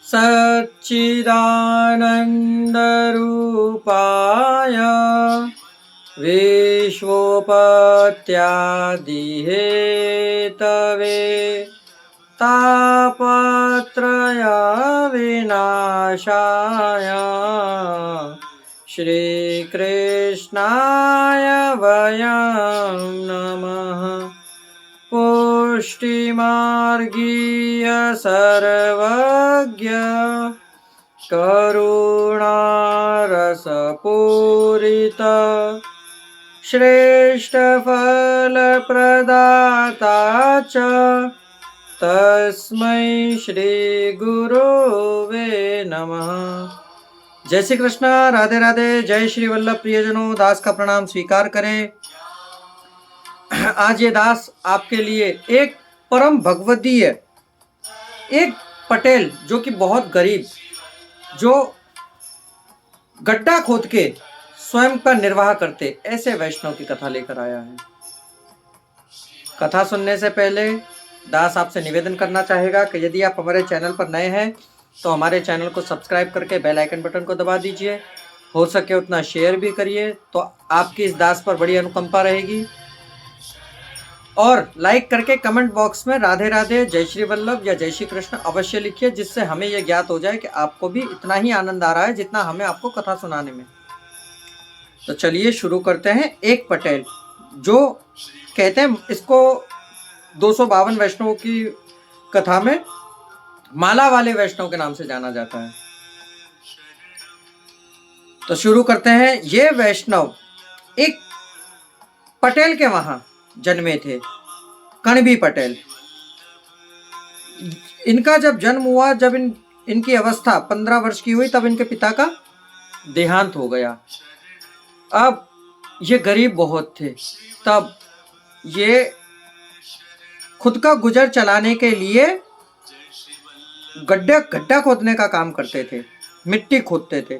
सच्चिदानन्दरूपाय विश्वोपत्यादिहेतवे तापत्रयविनाशाय श्रीकृष्णाय वयं नमः। पुष्टिमार्गीय सर्वज्ञ करुणारसपूरित श्रेष्ठफलप्रदाता च तस्मै श्री गुरुवे नमः। जय श्री कृष्ण, राधे राधे। जय श्री वल्लभ प्रियजनों, दास का प्रणाम स्वीकार करें। आज ये दास आपके लिए एक परम भगवदीय, एक पटेल जो कि बहुत गरीब, जो गड्ढा खोद के स्वयं का निर्वाह करते, ऐसे वैष्णव की कथा लेकर आया है। कथा सुनने से पहले दास आपसे निवेदन करना चाहेगा कि यदि आप हमारे चैनल पर नए हैं तो हमारे चैनल को सब्सक्राइब करके बेल आइकन बटन को दबा दीजिए। हो सके उतना शेयर भी करिए तो आपकी इस दास पर बड़ी अनुकंपा रहेगी। और लाइक करके कमेंट बॉक्स में राधे राधे, जय श्री वल्लभ या जय श्री कृष्ण अवश्य लिखिए, जिससे हमें यह ज्ञात हो जाए कि आपको भी इतना ही आनंद आ रहा है जितना हमें आपको कथा सुनाने में। तो चलिए शुरू करते हैं। एक पटेल, जो कहते हैं इसको 252 वैष्णवों की कथा में माला वाले वैष्णव के नाम से जाना जाता है। तो शुरू करते हैं। ये वैष्णव एक पटेल के वहां जन्मे थे, कणबी पटेल। इनका जब जन्म हुआ, जब इनकी अवस्था 15 वर्ष की हुई, तब इनके पिता का देहांत हो गया। अब ये गरीब बहुत थे, तब ये खुद का गुजर चलाने के लिए गड्ढा खोदने का काम करते थे, मिट्टी खोदते थे।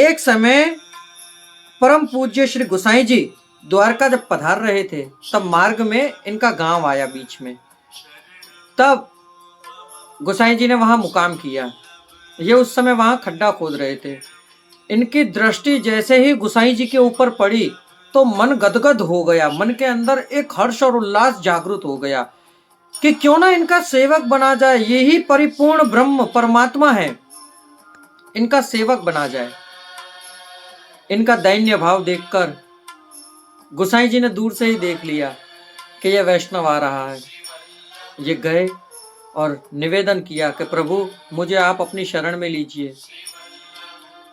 एक समय परम पूज्य श्री गोसाई जी द्वारका जब पधार रहे थे, तब मार्ग में इनका गांव आया बीच में। तब गोसाई जी ने वहां मुकाम किया। ये उस समय वहां खड्डा खोद रहे थे। इनकी दृष्टि जैसे ही गोसाई जी के ऊपर पड़ी तो मन गदगद हो गया। मन के अंदर एक हर्ष और उल्लास जागृत हो गया कि क्यों ना इनका सेवक बना जाए। यही परिपूर्ण ब्रह्म परमात्मा है, इनका सेवक बना जाए। इनका दैन्य भाव देखकर गोसाई जी ने दूर से ही देख लिया कि यह वैष्णव आ रहा है। ये गए और निवेदन किया कि प्रभु मुझे आप अपनी शरण में लीजिए।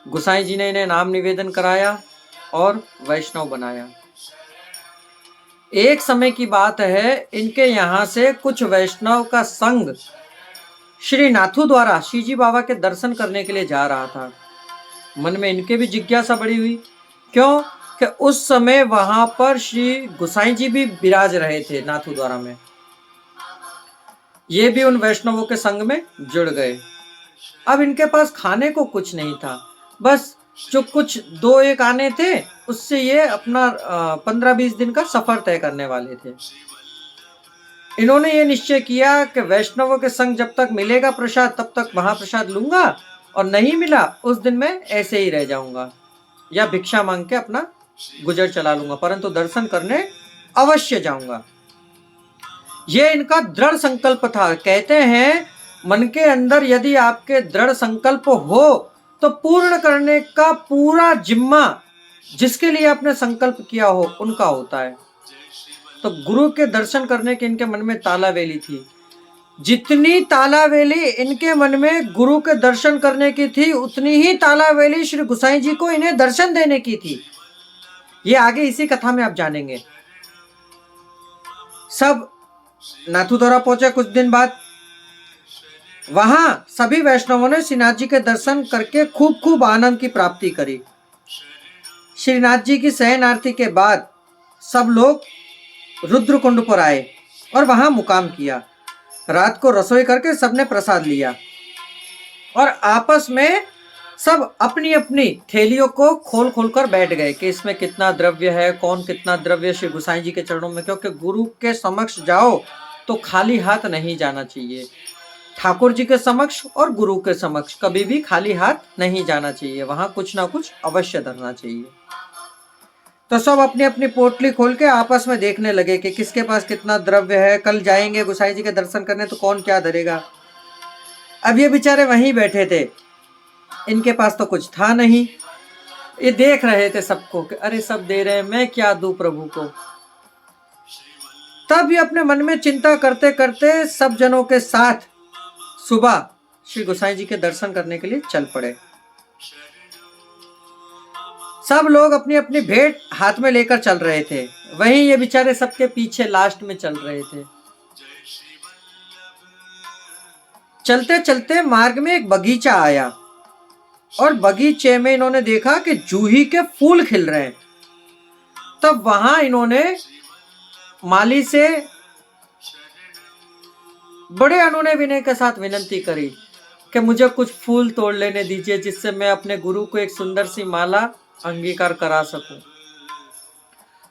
गोसाई जी ने इन्हें नाम निवेदन कराया और वैष्णव बनाया। एक समय की बात है, इनके यहाँ से कुछ वैष्णव का संग श्री नाथू द्वारा श्रीजी बाबा के दर्शन करने के लिए जा रहा था। मन में इनके भी जिज्ञासा बड़ी हुई। क्यों कि उस समय वहां पर श्री गोसाई जी भी विराज रहे थे नाथू द्वारा में। ये भी उन वैष्णवों के संग में जुड़ गए। अब इनके पास खाने को कुछ नहीं था, बस जो कुछ 2-1 आने थे उससे ये अपना 15-20 दिन का सफर तय करने वाले थे। इन्होंने ये निश्चय किया कि वैष्णवों के संग जब तक मिलेगा प्रसाद तब तक महाप्रसाद लूंगा, और नहीं मिला उस दिन मैं ऐसे ही रह जाऊंगा या भिक्षा मांग के अपना गुजर चला लूंगा, परंतु दर्शन करने अवश्य जाऊंगा। ये इनका दृढ़ संकल्प था। कहते हैं मन के अंदर यदि आपके दृढ़ संकल्प हो तो पूर्ण करने का पूरा जिम्मा जिसके लिए आपने संकल्प किया हो उनका होता है। तो गुरु के दर्शन करने के इनके मन में तालावेली थी। जितनी तालावेली इनके मन में गुरु के दर्शन करने की थी, उतनी ही तालावेली श्री गोसाई जी को इन्हें दर्शन देने की थी। ये आगे इसी कथा में आप जानेंगे। सब नाथू द्वारा पहुंचे। कुछ दिन बाद वहां सभी वैष्णवों ने श्रीनाथ जी के दर्शन करके खूब आनंद की प्राप्ति करी। श्रीनाथ जी की शयन आरती के बाद सब लोग रुद्रकुंड पर आए और वहां मुकाम किया। रात को रसोई करके सबने प्रसाद लिया और आपस में सब अपनी अपनी थैलियों को खोल कर बैठ गए कि इसमें कितना द्रव्य है, कौन कितना द्रव्य श्री गोसाई जी के चरणों में। क्योंकि गुरु के समक्ष जाओ तो खाली हाथ नहीं जाना चाहिए, ठाकुर जी के समक्ष और गुरु के समक्ष कभी भी खाली हाथ नहीं जाना चाहिए, वहां कुछ ना कुछ अवश्य धरना चाहिए। तो सब अपनी अपनी पोटली खोल के आपस में देखने लगे कि किसके पास कितना द्रव्य है, कल जाएंगे गोसाई जी के दर्शन करने तो कौन क्या धरेगा। अब ये बेचारे वहीं बैठे थे, इनके पास तो कुछ था नहीं, ये देख रहे थे सबको कि अरे सब दे रहे हैं, मैं क्या दूं प्रभु को। तब ये अपने मन में चिंता करते करते सब जनों के साथ सुबह श्री गोसाई जी के दर्शन करने के लिए चल पड़े। सब लोग अपनी अपनी भेंट हाथ में लेकर चल रहे थे, वहीं ये बेचारे सबके पीछे लास्ट में चल रहे थे। चलते चलते मार्ग में एक बगीचा आया और बगीचे में इन्होंने देखा कि जूही के फूल खिल रहे हैं। तब वहां इन्होंने माली से बड़े अनूठे विनय के साथ विनती करी कि मुझे कुछ फूल तोड़ लेने दीजिए, जिससे मैं अपने गुरु को एक सुंदर सी माला अंगीकार करा सकूं।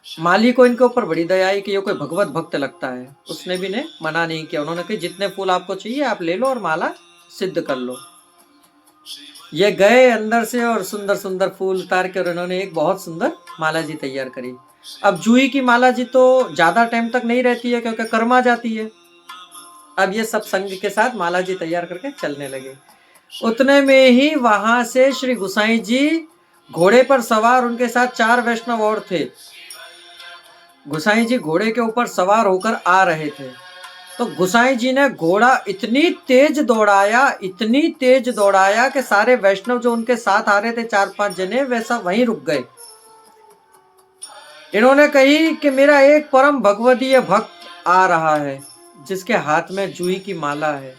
माली को इनके ऊपर बड़ी दया आई कि ये कोई भगवत भक्त लगता है, उसने भी ने मना नहीं किया। उन्होंने कहा जितने फूल आपको चाहिए आप ले लो और माला सिद्ध कर लो। ये गए अंदर से और सुंदर सुंदर फूल उतार के और इन्होंने एक बहुत सुंदर माला जी तैयार करी। अब जूही की माला जी तो ज्यादा टाइम तक नहीं रहती है क्योंकि कर्मा जाती है। अब ये सब संग के साथ माला जी तैयार करके चलने लगे। उतने में ही वहां से श्री गोसाई जी घोड़े पर सवार, उनके साथ 4 वैष्णव और थे। गोसाई जी घोड़े के ऊपर सवार होकर आ रहे थे, तो गोसाई जी ने घोड़ा इतनी तेज दौड़ाया कि सारे वैष्णव जो उनके साथ आ रहे थे 4-5 जने, वे सब वहीं रुक गए। इन्होंने कही कि मेरा एक परम भगवदीय भक्त आ रहा है जिसके हाथ में जूही की माला है,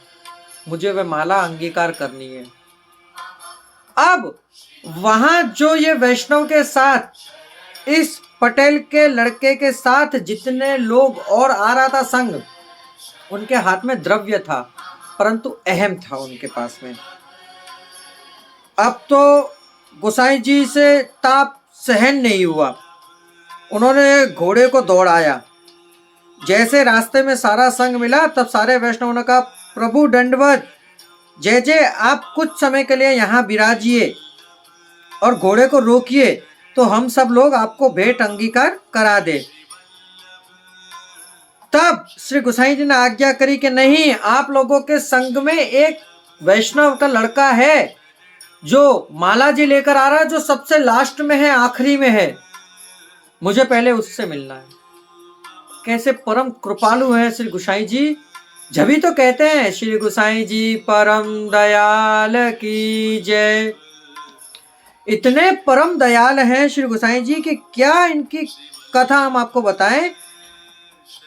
मुझे वह माला अंगीकार करनी है। अब वहां जो ये वैष्णव के साथ इस पटेल के लड़के के साथ जितने लोग और आ रहा था संग, उनके हाथ में द्रव्य था परंतु अहम था उनके पास में। अब तो गोसाई जी से ताप सहन नहीं हुआ, उन्होंने घोड़े को दौड़ाया। जैसे रास्ते में सारा संग मिला तब सारे वैष्णवों ने कहा प्रभु दंडवत, जय जय, आप कुछ समय के लिए यहाँ विराजिए और घोड़े को रोकिए तो हम सब लोग आपको भेंट अंगीकार करा दे। तब श्री गोसाई जी ने आज्ञा करी कि नहीं, आप लोगों के संग में एक वैष्णव का लड़का है जो माला जी लेकर आ रहा है, जो सबसे लास्ट में है, आखिरी में है, मुझे पहले उससे मिलना है। कैसे परम कृपालु हैं श्री गोसाई जी। जभी तो कहते हैं श्री गोसाई जी परम दयाल की जय। इतने परम दयाल हैं श्री गोसाई जी कि क्या इनकी कथा हम आपको बताएं।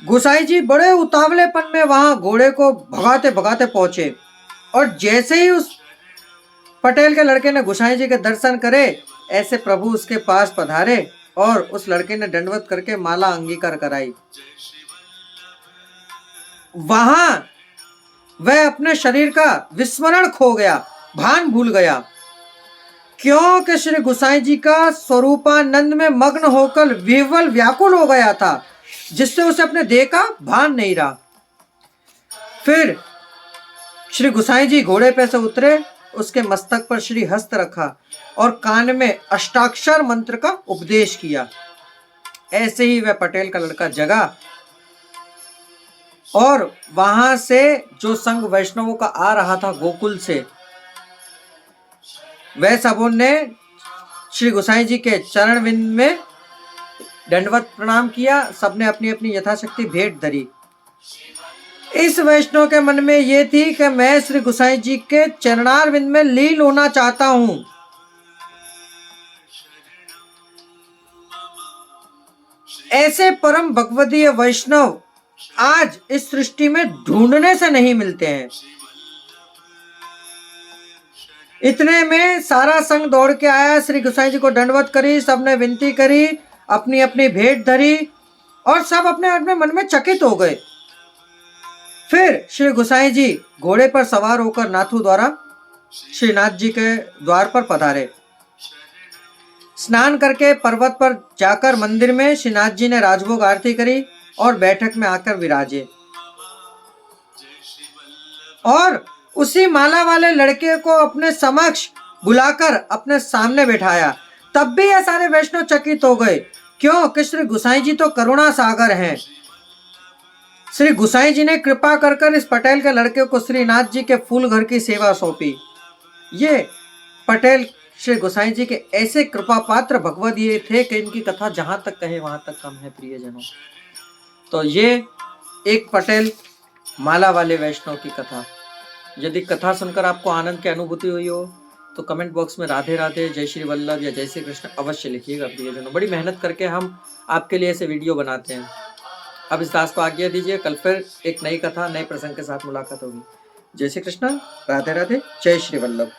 गोसाई जी बड़े उतावलेपन में वहां घोड़े को भगाते भगाते पहुंचे और जैसे ही उस पटेल के लड़के ने गोसाई जी के दर्शन करे, ऐसे प्रभु उसके पास पधारे और उस लड़के ने दंडवत करके माला अंगीकार कराई। वहां वह अपने शरीर का विस्मरण खो गया, भान भूल गया, क्योंकि श्री गोसाई जी का स्वरूपानंद में मग्न होकर विह्वल व्याकुल हो गया था, जिससे उसे अपने देह का भान नहीं रहा। फिर श्री गोसाई जी घोड़े पे से उतरे, उसके मस्तक पर श्री हस्त रखा और कान में अष्टाक्षर मंत्र का उपदेश किया। ऐसे ही वह पटेल का लड़का जगा और वहां से जो संघ वैष्णवों का आ रहा था गोकुल से, वह सबों ने श्री गोसाई जी के चरण विंद में दंडवत प्रणाम किया। सबने अपनी अपनी यथाशक्ति भेंट धरी। इस वैष्णव के मन में यह थी कि मैं श्री गोसाई जी के चरणारविंद में लीन होना चाहता हूं। ऐसे परम भगवदीय वैष्णव आज इस सृष्टि में ढूंढने से नहीं मिलते हैं। इतने में सारा संघ दौड़ के आया, श्री गोसाई जी को दंडवत करी, सबने विनती करी, अपनी अपनी भेंट धरी और सब अपने अपने मन में चकित हो गए। फिर श्री गोसाई जी घोड़े पर सवार होकर नाथू द्वारा श्रीनाथ जी के द्वार पर पधारे। स्नान करके पर्वत पर जाकर मंदिर में श्रीनाथ जी ने राजभोग आरती करी और बैठक में आकर विराजे और उसी माला वाले लड़के को अपने समक्ष बुलाकर अपने सामने बिठाया। तब भी ये सारे वैष्णव चकित हो गए, क्यों कि श्री गुसाई जी तो करुणा सागर हैं। श्री गुसाई जी ने कृपा कर कर इस पटेल के लड़के को श्रीनाथ जी के फूल घर की सेवा सौंपी। ये पटेल श्री गोसाई जी के ऐसे कृपा पात्र भगवत ये थे कि इनकी कथा जहां तक कहे वहां तक कम है प्रियजनों। तो ये एक पटेल माला वाले वैष्णव की कथा। यदि कथा सुनकर आपको आनंद की अनुभूति हुई हो तो कमेंट बॉक्स में राधे राधे, जय श्री वल्लभ या जय श्री कृष्ण अवश्य लिखिएगा प्रियजनों। बड़ी मेहनत करके हम आपके लिए ऐसे वीडियो बनाते हैं। अब इस दास को आज्ञा दीजिए, कल फिर एक नई कथा नए प्रसंग के साथ मुलाकात होगी। जय श्री कृष्ण, राधे राधे, जय श्री वल्लभ।